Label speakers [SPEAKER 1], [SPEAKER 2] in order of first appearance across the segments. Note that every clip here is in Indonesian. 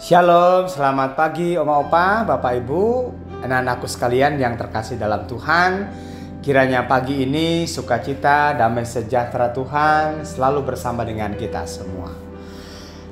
[SPEAKER 1] Shalom, selamat pagi Oma Opa, Bapak Ibu, anak-anakku sekalian yang terkasih dalam Tuhan. Kiranya pagi ini sukacita, damai sejahtera Tuhan selalu bersama dengan kita semua.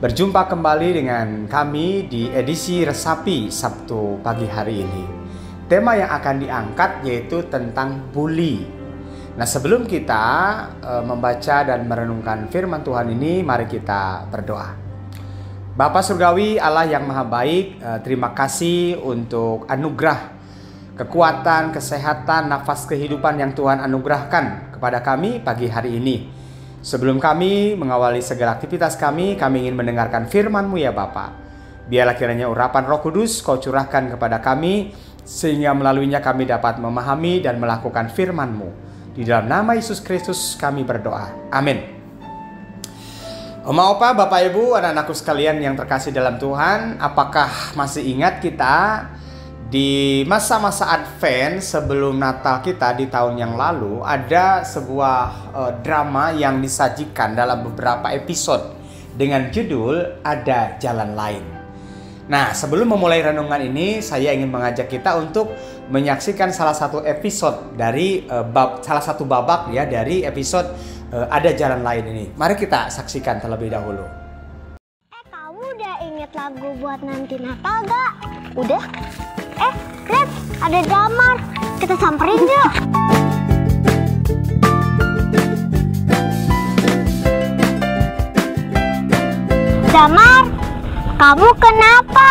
[SPEAKER 1] Berjumpa kembali dengan kami di edisi Resapi Sabtu pagi hari ini. Tema yang akan diangkat yaitu tentang bully. Nah, sebelum kita membaca dan merenungkan firman Tuhan ini, mari kita berdoa. Bapa Surgawi, Allah yang Maha Baik, terima kasih untuk anugerah, kekuatan, kesehatan, nafas kehidupan yang Tuhan anugerahkan kepada kami pagi hari ini. Sebelum kami mengawali segala aktivitas kami ingin mendengarkan firman-Mu ya Bapa. Biarlah kiranya urapan Roh Kudus Kau curahkan kepada kami, sehingga melaluinya kami dapat memahami dan melakukan firman-Mu. Di dalam nama Yesus Kristus kami berdoa. Amin. Oma Opa, Bapak Ibu, anak-anakku sekalian yang terkasih dalam Tuhan, apakah masih ingat kita di masa-masa Advent sebelum Natal kita di tahun yang lalu ada sebuah drama yang disajikan dalam beberapa episode dengan judul Ada Jalan Lain. Nah, sebelum memulai renungan ini, saya ingin mengajak kita untuk menyaksikan salah satu episode dari salah satu babak ya dari episode Ada Jalan Lain ini. Mari kita saksikan terlebih dahulu.
[SPEAKER 2] Kamu udah inget lagu buat nanti Natal gak? Udah? Lihat, ada Damar. Kita samperin yuk. Damar, kamu kenapa?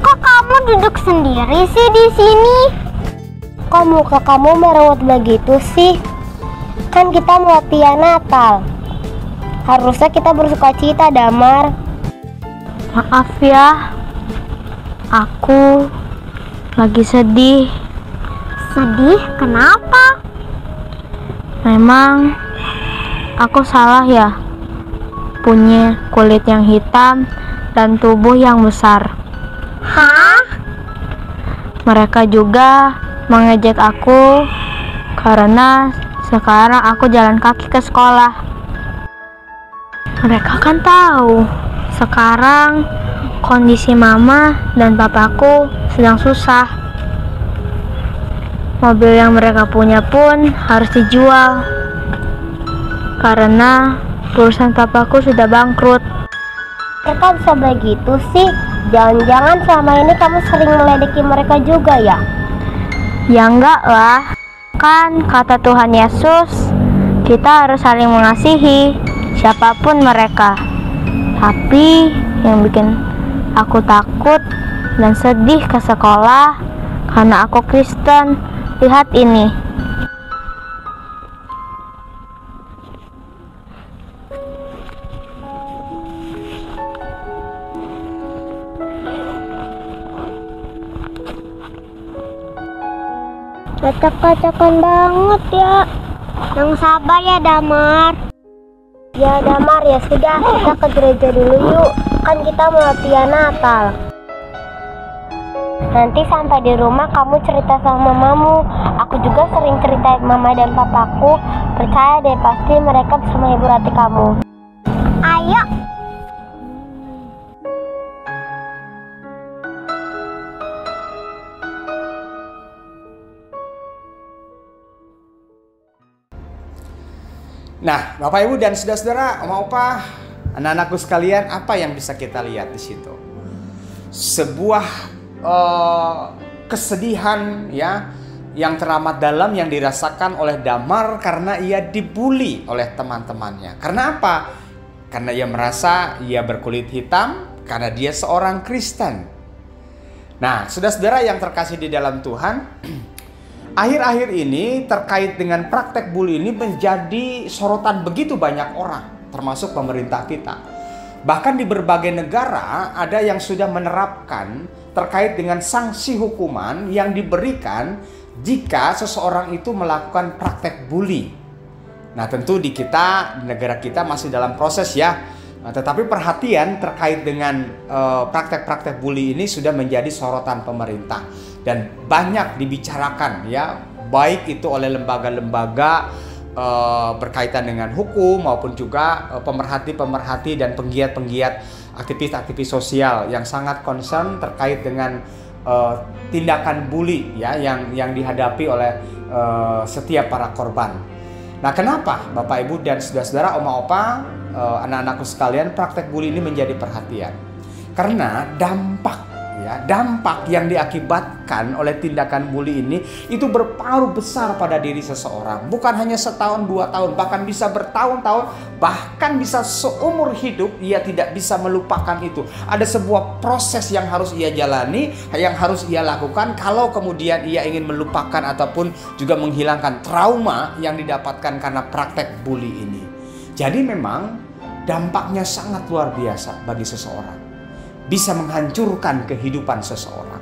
[SPEAKER 2] Kok kamu duduk sendiri sih di sini? Kok muka kamu merawat begitu sih? Kan kita mau latihan Natal. Harusnya kita bersukacita, Damar.
[SPEAKER 3] Maaf ya, aku lagi sedih.
[SPEAKER 2] Sedih? Kenapa?
[SPEAKER 3] Memang aku salah ya, punya kulit yang hitam dan tubuh yang besar.
[SPEAKER 2] Hah?
[SPEAKER 3] Mereka juga mengejek aku karena sekarang aku jalan kaki ke sekolah. Mereka kan tahu sekarang kondisi mama dan papaku sedang susah. Mobil yang mereka punya pun harus dijual karena perusahaan papaku sudah bangkrut.
[SPEAKER 2] Mereka bisa begitu sih? Jangan-jangan selama ini kamu sering meledeki mereka juga ya?
[SPEAKER 3] Ya enggak lah. Kan kata Tuhan Yesus, kita harus saling mengasihi siapapun mereka. Tapi yang bikin aku takut dan sedih ke sekolah karena aku Kristen. Lihat ini.
[SPEAKER 2] Acak-acakan banget ya. Yang sabar ya Damar. Ya Damar, ya sudah, kita ke gereja dulu yuk. Kan kita mau latihan Natal. Nanti sampai di rumah kamu cerita sama mamamu. Aku juga sering ceritain mama dan papaku. Percaya deh, pasti mereka bisa menghibur hati kamu. Ayo.
[SPEAKER 1] Nah, Bapak Ibu dan saudara-saudara, Oma Opa, anak-anakku sekalian, apa yang bisa kita lihat di situ? Sebuah kesedihan ya yang teramat dalam yang dirasakan oleh Damar karena ia dibully oleh teman-temannya. Karena apa? Karena ia merasa ia berkulit hitam, karena dia seorang Kristen. Nah, saudara-saudara yang terkasih di dalam Tuhan, akhir-akhir ini terkait dengan praktek bully ini menjadi sorotan begitu banyak orang, termasuk pemerintah kita. Bahkan di berbagai negara ada yang sudah menerapkan terkait dengan sanksi hukuman yang diberikan jika seseorang itu melakukan praktek bully. Nah, tentu di negara kita masih dalam proses ya. Nah, tetapi perhatian terkait dengan praktek-praktek bully ini sudah menjadi sorotan pemerintah. Dan banyak dibicarakan ya, baik itu oleh lembaga-lembaga berkaitan dengan hukum maupun juga pemerhati-pemerhati dan penggiat-penggiat aktivis-aktivis sosial yang sangat concern terkait dengan tindakan bully ya yang dihadapi oleh setiap para korban. Nah, kenapa Bapak Ibu dan saudara-saudara, oma opa, anak-anakku sekalian, praktek bully ini menjadi perhatian? Karena dampak yang diakibatkan oleh tindakan bully ini itu berpengaruh besar pada diri seseorang. Bukan hanya setahun, 2 tahun, bahkan bisa bertahun-tahun, bahkan bisa seumur hidup ia tidak bisa melupakan itu. Ada sebuah proses yang harus ia jalani, yang harus ia lakukan kalau kemudian ia ingin melupakan ataupun juga menghilangkan trauma yang didapatkan karena praktek bully ini. Jadi memang dampaknya sangat luar biasa bagi seseorang. Bisa menghancurkan kehidupan seseorang.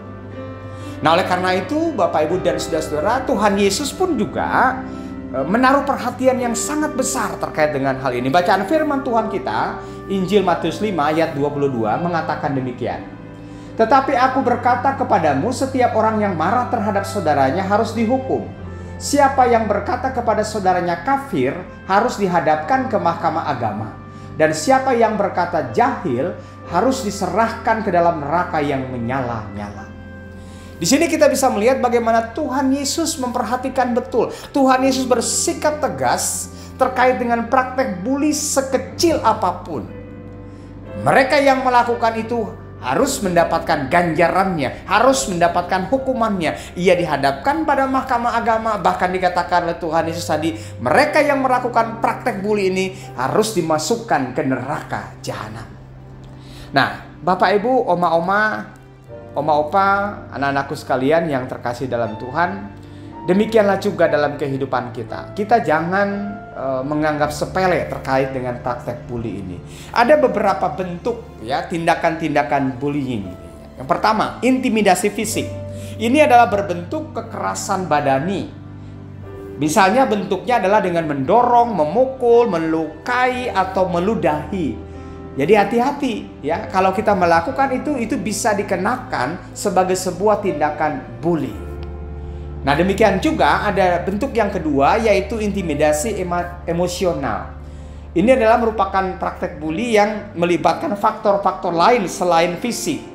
[SPEAKER 1] Nah, oleh karena itu Bapak Ibu dan saudara-saudara, Tuhan Yesus pun juga menaruh perhatian yang sangat besar terkait dengan hal ini. Bacaan firman Tuhan kita, Injil Matius 5 ayat 22 mengatakan demikian. Tetapi aku berkata kepadamu, setiap orang yang marah terhadap saudaranya harus dihukum. Siapa yang berkata kepada saudaranya kafir harus dihadapkan ke mahkamah agama. Dan siapa yang berkata jahil harus diserahkan ke dalam neraka yang menyala-nyala. Di sini kita bisa melihat bagaimana Tuhan Yesus memperhatikan betul. Tuhan Yesus bersikap tegas terkait dengan praktek bully sekecil apapun. Mereka yang melakukan itu harus mendapatkan ganjarannya, harus mendapatkan hukumannya. Ia dihadapkan pada mahkamah agama, bahkan dikatakan oleh Tuhan Yesus tadi, mereka yang melakukan praktek bully ini harus dimasukkan ke neraka jahanam. Nah, Bapak Ibu, oma-oma, oma-opa, anak-anakku sekalian yang terkasih dalam Tuhan, demikianlah juga dalam kehidupan kita. Kita jangan menganggap sepele terkait dengan praktek bully ini. Ada beberapa bentuk ya tindakan-tindakan bullying. Yang pertama, intimidasi fisik. Ini adalah berbentuk kekerasan badani. Misalnya bentuknya adalah dengan mendorong, memukul, melukai atau meludahi. Jadi hati-hati ya, kalau kita melakukan itu bisa dikenakan sebagai sebuah tindakan bully. Nah, demikian juga ada bentuk yang kedua, yaitu intimidasi emosional. Ini adalah merupakan praktek bully yang melibatkan faktor-faktor lain selain fisik,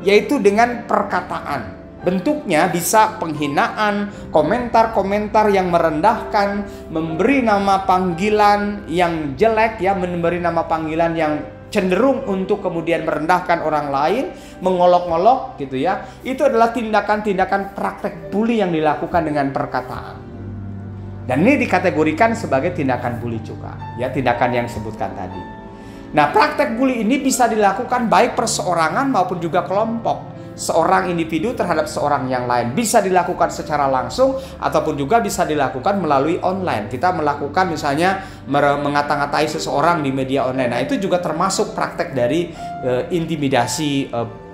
[SPEAKER 1] yaitu dengan perkataan. Bentuknya bisa penghinaan, komentar-komentar yang merendahkan, memberi nama panggilan yang jelek ya, memberi nama panggilan yang cenderung untuk kemudian merendahkan orang lain, mengolok-olok gitu ya. Itu adalah tindakan-tindakan praktek bully yang dilakukan dengan perkataan. Dan ini dikategorikan sebagai tindakan bully juga, ya, tindakan yang disebutkan tadi. Nah, praktek bully ini bisa dilakukan baik perseorangan maupun juga kelompok. Seorang individu terhadap seorang yang lain, bisa dilakukan secara langsung ataupun juga bisa dilakukan melalui online. Kita melakukan misalnya mengata-ngatai seseorang di media online. Nah, itu juga termasuk praktek dari intimidasi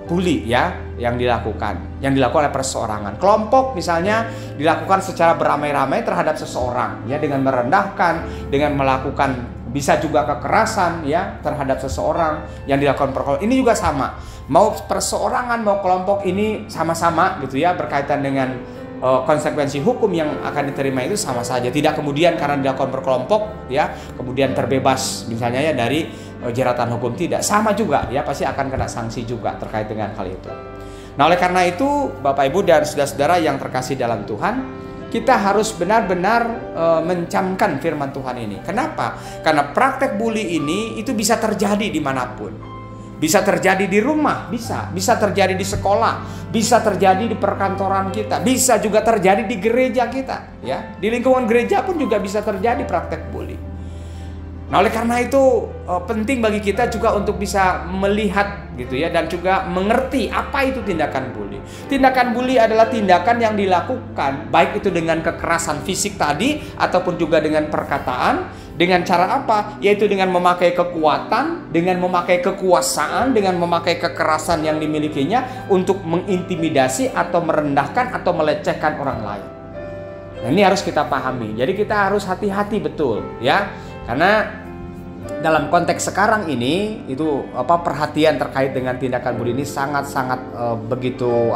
[SPEAKER 1] bully ya yang dilakukan oleh perseorangan. Kelompok misalnya dilakukan secara beramai-ramai terhadap seseorang ya, dengan merendahkan, dengan melakukan bisa juga kekerasan ya terhadap seseorang yang dilakukan perkelompok. Ini juga sama. Mau perseorangan mau kelompok ini sama-sama gitu ya, berkaitan dengan konsekuensi hukum yang akan diterima itu sama saja. Tidak kemudian karena dilakukan berkelompok ya kemudian terbebas misalnya ya dari jeratan hukum, tidak. Sama juga ya, pasti akan kena sanksi juga terkait dengan hal itu. Nah, oleh karena itu Bapak Ibu dan saudara-saudara yang terkasih dalam Tuhan, kita harus benar-benar mencamkan firman Tuhan ini. Kenapa? Karena praktek bully ini itu bisa terjadi dimanapun. Bisa terjadi di rumah, bisa terjadi di sekolah, bisa terjadi di perkantoran kita, bisa juga terjadi di gereja kita, ya. Di lingkungan gereja pun juga bisa terjadi praktek bully. Nah, oleh karena itu penting bagi kita juga untuk bisa melihat gitu ya, dan juga mengerti apa itu tindakan bully. Tindakan bully adalah tindakan yang dilakukan baik itu dengan kekerasan fisik tadi ataupun juga dengan perkataan. Dengan cara apa? Yaitu dengan memakai kekuatan, dengan memakai kekuasaan, dengan memakai kekerasan yang dimilikinya untuk mengintimidasi atau merendahkan atau melecehkan orang lain. Nah, ini harus kita pahami. Jadi kita harus hati-hati betul ya. Karena dalam konteks sekarang ini itu perhatian terkait dengan tindakan bully ini sangat-sangat begitu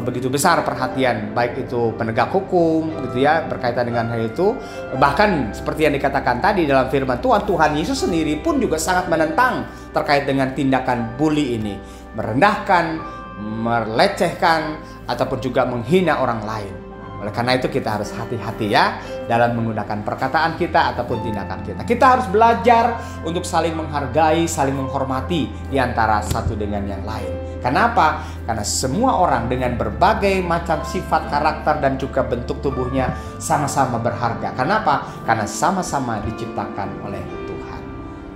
[SPEAKER 1] begitu besar perhatian, baik itu penegak hukum gitu ya, berkaitan dengan hal itu. Bahkan seperti yang dikatakan tadi dalam firman Tuhan, Tuhan Yesus sendiri pun juga sangat menentang terkait dengan tindakan bully ini, merendahkan, melecehkan, ataupun juga menghina orang lain. Oleh karena itu kita harus hati-hati ya dalam menggunakan perkataan kita ataupun tindakan kita. Kita harus belajar untuk saling menghargai, saling menghormati di antara satu dengan yang lain. Kenapa? Karena semua orang dengan berbagai macam sifat, karakter, dan juga bentuk tubuhnya sama-sama berharga. Kenapa? Karena sama-sama diciptakan oleh Tuhan.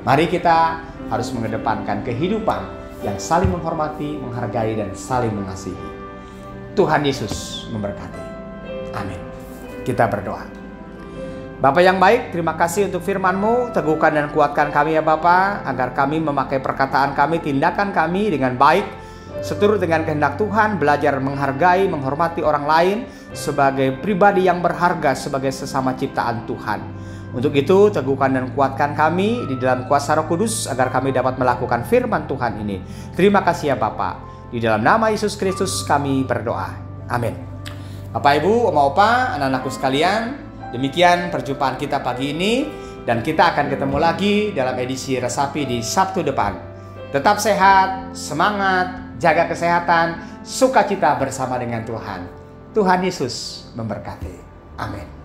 [SPEAKER 1] Mari kita harus mengedepankan kehidupan yang saling menghormati, menghargai, dan saling mengasihi. Tuhan Yesus memberkati. Amin. Kita berdoa. Bapa yang baik, terima kasih untuk firman-Mu. Teguhkan dan kuatkan kami ya Bapa, agar kami memakai perkataan kami, tindakan kami dengan baik, seturut dengan kehendak Tuhan, belajar menghargai, menghormati orang lain sebagai pribadi yang berharga, sebagai sesama ciptaan Tuhan. Untuk itu, teguhkan dan kuatkan kami di dalam kuasa Roh Kudus, agar kami dapat melakukan firman Tuhan ini. Terima kasih ya Bapa. Di dalam nama Yesus Kristus kami berdoa. Amin. Bapak, Ibu, Oma, Opa, anak-anakku sekalian, demikian perjumpaan kita pagi ini, dan kita akan ketemu lagi dalam edisi Resapi di Sabtu depan. Tetap sehat, semangat, jaga kesehatan, sukacita bersama dengan Tuhan. Tuhan Yesus memberkati. Amin.